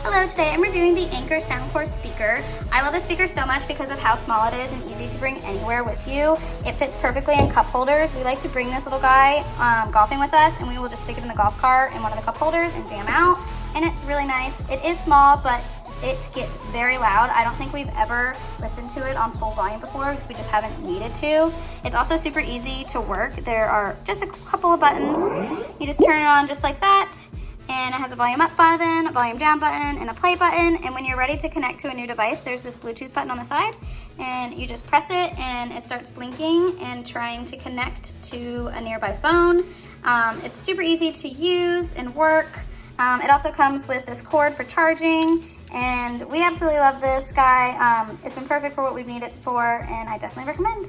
Hello, today I'm reviewing the Anker Soundcore speaker. I love this speaker so much because of how small it is and easy to bring anywhere with you. It fits perfectly in cup holders. We like to bring this little guy golfing with us, and we will just stick it in the golf cart in one of the cup holders and jam out. And it's really nice. It is small, but it gets very loud. I don't think we've ever listened to it on full volume before because we just haven't needed to. It's also super easy to work. There are just a couple of buttons. You just turn it on just like that. And it has a volume up button, a volume down button, and a play button. And when you're ready to connect to a new device, there's this Bluetooth button on the side. And you just press it and it starts blinking and trying to connect to a nearby phone. It's super easy to use and work. It also comes with this cord for charging. And we absolutely love this guy. It's been perfect for what we've needed it for, and I definitely recommend.